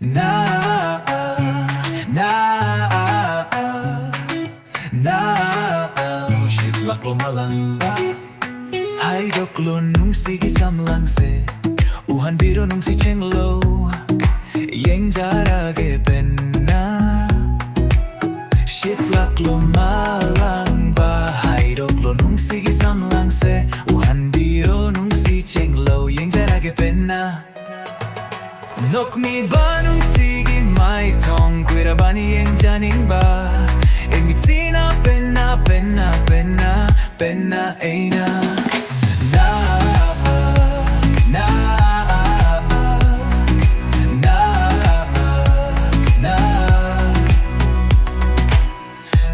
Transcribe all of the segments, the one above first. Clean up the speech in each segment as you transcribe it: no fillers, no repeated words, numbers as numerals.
Na na na Shit lo malamba Hai dok lo nung sigi sam lang se Uhan biro nung si cheng lo Yang jarage penna Shit lo malamba Hai dok lo nung sigi sam lang se Uhan biro nung si cheng lo Yang jarage penna Nok mi ba nung sige mai tong Kuira ba ni yang janing ba Emi tina penna penna penna penna eina Na na na na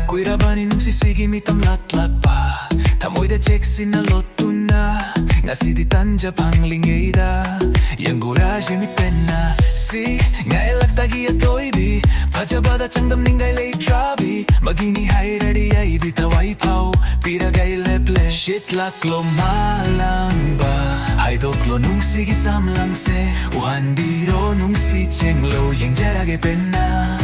Kuira ba ni nung sisigi mi tam latlat pa Tamoy da check sinaloto na Nga si di tanja pangling da Yang gurage mi penna Si nga elak tagi atoy bi Pajabada changdam ningay lay trabi Magini hay ready ay bitaway pau Piragay leple Shit laklo malang ba Hay doklo nung sigi sam lang se Uhan biro nung si cheng lo Yang jarage penna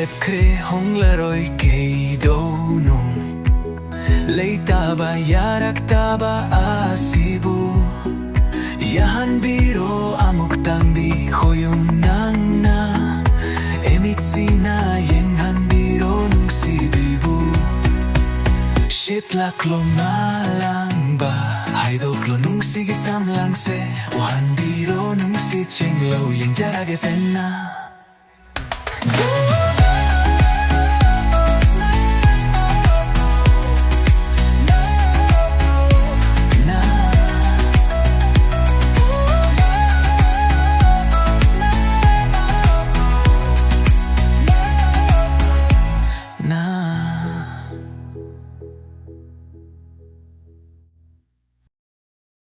Lep kre hong laroy kay do nung Lay taba yarak taba asibu Yahan biro amuk tangdi hoyong nang na Emitsi na yeng han biro nung si bibu Shit laklo malang ba Hay doklo nung sige sam lang se Uhan biro nung si cheng lo Yang jarage penna